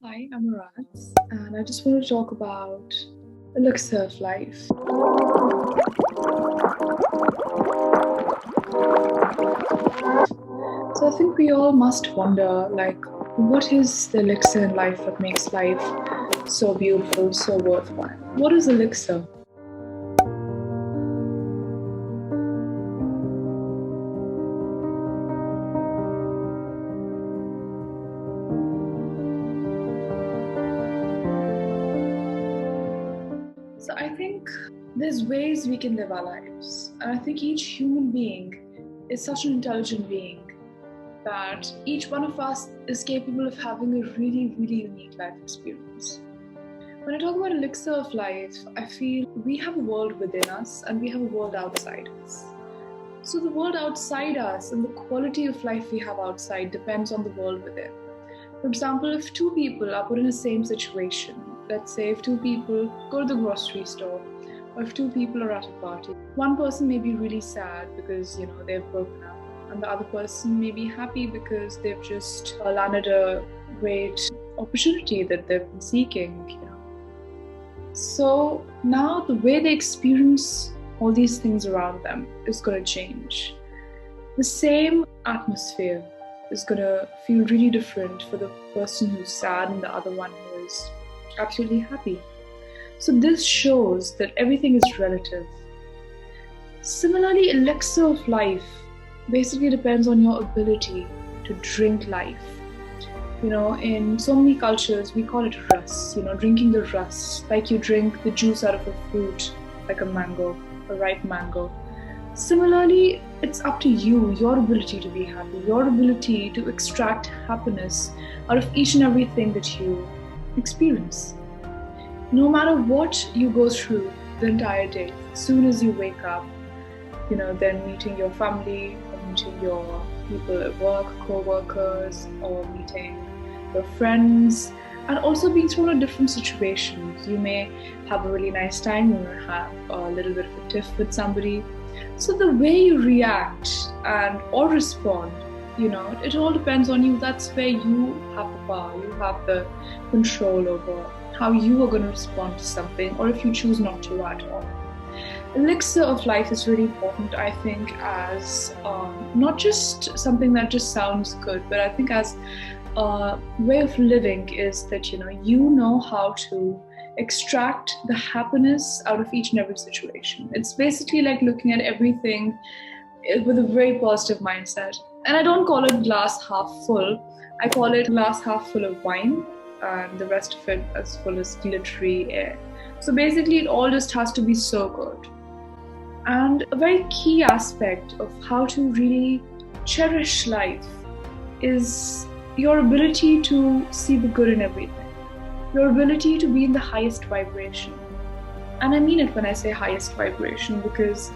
Hi, I'm Arads, and I just want to talk about Elixir of Life. So I think we all must wonder, what is the elixir in life that makes life so beautiful, so worthwhile? What is elixir? So I think there's ways we can live our lives. And I think each human being is such an intelligent being that each one of us is capable of having a really, really unique life experience. When I talk about elixir of life, I feel we have a world within us and we have a world outside us. So the world outside us and the quality of life we have outside depends on the world within. For example, if two people are put in the same situation, let's say if two people go to the grocery store, or if two people are at a party, one person may be really sad because they've broken up, and the other person may be happy because they've just landed a great opportunity that they've been seeking. So now the way they experience all these things around them is going to change. The same atmosphere is going to feel really different for the person who's sad and the other one who is absolutely happy. So this shows that everything is relative. Similarly, elixir of life basically depends on your ability to drink life. In so many cultures, we call it ras, drinking the ras, like you drink the juice out of a fruit, like a mango, a ripe mango. Similarly, it's up to you, your ability to be happy, your ability to extract happiness out of each and everything that you experience. No matter what you go through the entire day, as soon as you wake up, then meeting your family, or meeting your people at work, co-workers, or meeting your friends, and also being thrown in different situations. You may have a really nice time, you may have a little bit of a tiff with somebody. So the way you react or respond, it all depends on you. That's where you have the power, you have the control over how you are going to respond to something, or if you choose not to at all. Elixir of life is really important, I think, as not just something that just sounds good, but I think as a way of living is that you know how to extract the happiness out of each and every situation. It's basically like looking at everything with a very positive mindset. And I don't call it glass half full. I call it glass half full of wine, and the rest of it as full as glittery air. So basically, it all just has to be so good. And a very key aspect of how to really cherish life is your ability to see the good in everything, your ability to be in the highest vibration. And I mean it when I say highest vibration, because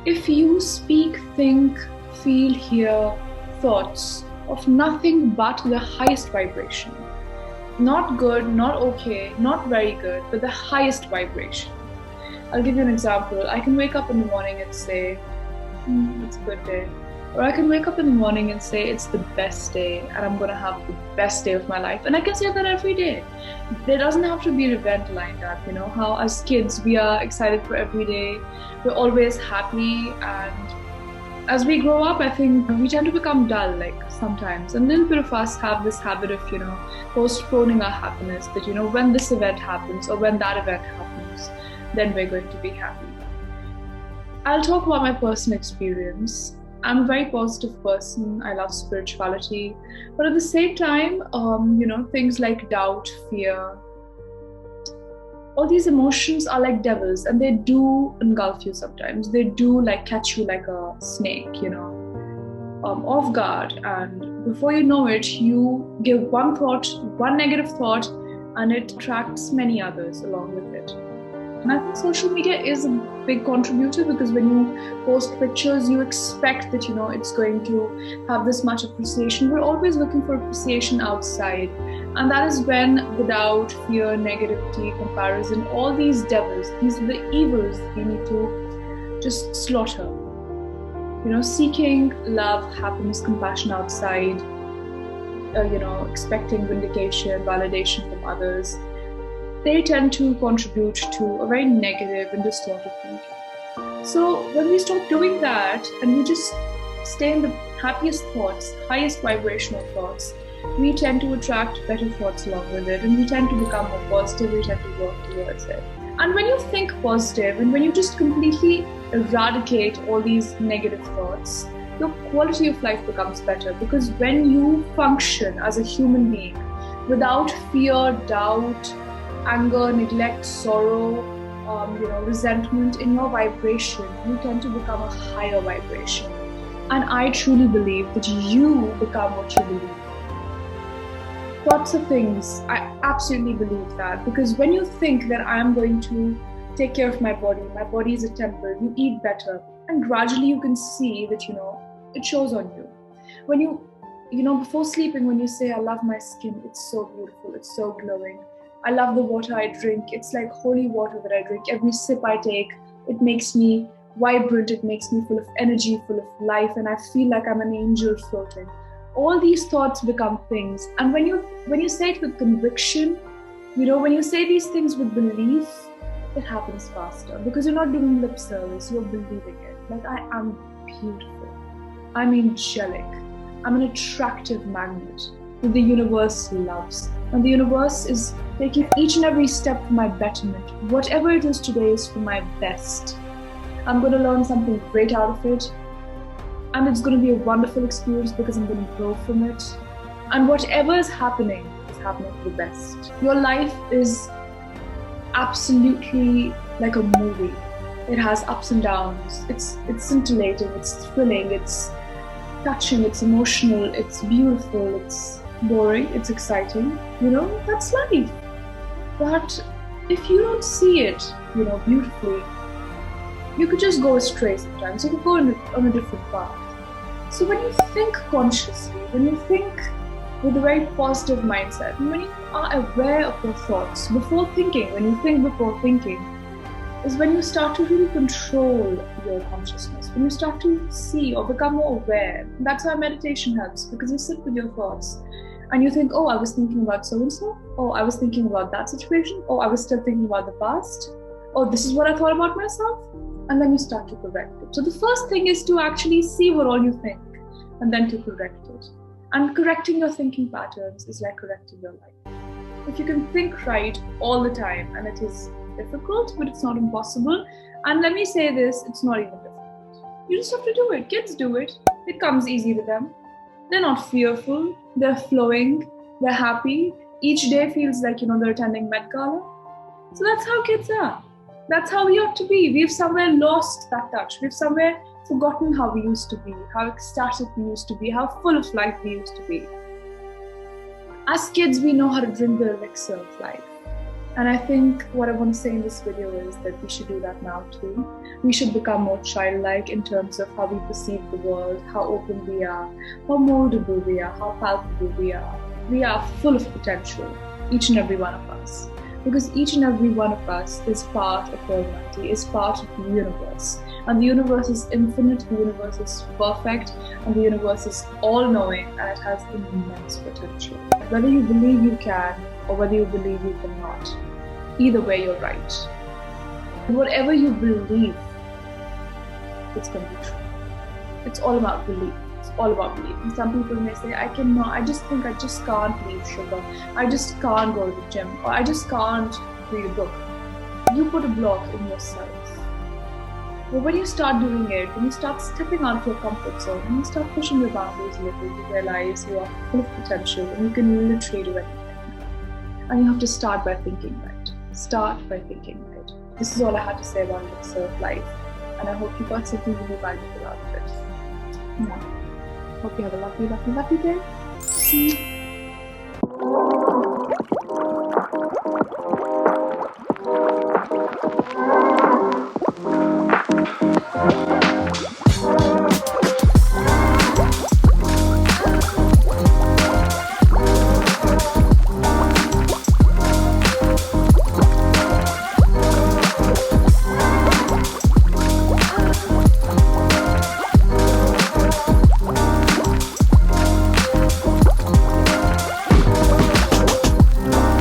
if you speak, think, feel, hear thoughts of nothing but the highest vibration, not good, not okay, not very good, but the highest vibration. I'll give you an example. I can wake up in the morning and say, it's a good day. Or I can wake up in the morning and say, it's the best day and I'm going to have the best day of my life. And I can say that every day. There doesn't have to be an event lined up. How as kids, we are excited for every day. We're always happy. And as we grow up, I think we tend to become dull, sometimes. And a little bit of us have this habit of, postponing our happiness, that, when this event happens or when that event happens, then we're going to be happy. I'll talk about my personal experience. I'm a very positive person. I love spirituality. But at the same time, things like doubt, fear, all these emotions are like devils, and they do engulf you sometimes. They do catch you like a snake, off guard. And before you know it, you give one negative thought, and it attracts many others along with it. And I think social media is a big contributor, because when you post pictures, you expect that, it's going to have this much appreciation. We're always looking for appreciation outside. And that is when the doubt, fear, negativity, comparison, all these devils, these are the evils we need to just slaughter. Seeking love, happiness, compassion outside expecting vindication, validation from others, they tend to contribute to a very negative and distorted thinking. So when we stop doing that and we just stay in the happiest thoughts, highest vibrational thoughts, we tend to attract better thoughts along with it, and we tend to become more positive, we tend to work towards it. And when you think positive and when you just completely eradicate all these negative thoughts, your quality of life becomes better, because when you function as a human being without fear, doubt, anger, neglect, sorrow, resentment in your vibration, you tend to become a higher vibration. And I truly believe that you become what you believe. Thoughts are things. I absolutely believe that, because when you think that I'm going to take care of my body is a temple, you eat better, and gradually you can see that, it shows on you. When you before sleeping, when you say, I love my skin, it's so beautiful, it's so glowing. I love the water I drink, it's like holy water that I drink. Every sip I take, it makes me vibrant, it makes me full of energy, full of life, and I feel like I'm an angel floating. All these thoughts become things. And when you say it with conviction, when you say these things with belief, it happens faster, because you're not doing lip service, you're believing it. Like, I am beautiful, I'm angelic, I'm an attractive magnet that the universe loves. And the universe is taking each and every step for my betterment. Whatever it is today is for my best. I'm going to learn something great out of it. And it's going to be a wonderful experience, because I'm going to grow from it. And whatever is happening for the best. Your life is absolutely like a movie. It has ups and downs. It's scintillating, it's thrilling, it's touching, it's emotional, it's beautiful, it's boring, it's exciting. That's life. But if you don't see it, beautifully, you could just go astray sometimes. You could go on a different path. So when you think consciously, when you think with a very positive mindset, and when you are aware of your thoughts before thinking, when you think before thinking, is when you start to really control your consciousness, when you start to see or become more aware. That's why meditation helps, because you sit with your thoughts and you think, oh, I was thinking about so-and-so, oh, I was thinking about that situation, oh, I was still thinking about the past, oh, this is what I thought about myself. And then you start to correct it. So the first thing is to actually see what all you think, and then to correct it. And correcting your thinking patterns is like correcting your life. If you can think right all the time, and it is difficult, but it's not impossible. And let me say this, it's not even difficult. You just have to do it. Kids do it. It comes easy to them. They're not fearful. They're flowing. They're happy. Each day feels like, they're attending Met Gala. So that's how kids are. That's how we ought to be. We've somewhere lost that touch. We've somewhere forgotten how we used to be, how ecstatic we used to be, how full of life we used to be. As kids, we know how to drink the elixir of life. And I think what I want to say in this video is that we should do that now too. We should become more childlike in terms of how we perceive the world, how open we are, how moldable we are, how palpable we are. We are full of potential, each and every one of us. Because each and every one of us is part of humanity, is part of the universe. And the universe is infinite, the universe is perfect, and the universe is all-knowing, and it has immense potential. Whether you believe you can, or whether you believe you cannot, either way you're right. Whatever you believe, it's going to be true. It's all about belief. It's all about belief. And some people may say, I just think I just can't leave sugar. I just can't go to the gym. Or I just can't read a book. You put a block in yourself. But when you start doing it, when you start stepping out of your comfort zone, when you start pushing your boundaries a little, you realize you are full of potential and you can literally do anything. And you have to start by thinking right. Start by thinking right. This is all I had to say about Elixir of Life. And I hope you got something really valuable out of it. Yeah. Hope you have a lovely, lovely, lovely day.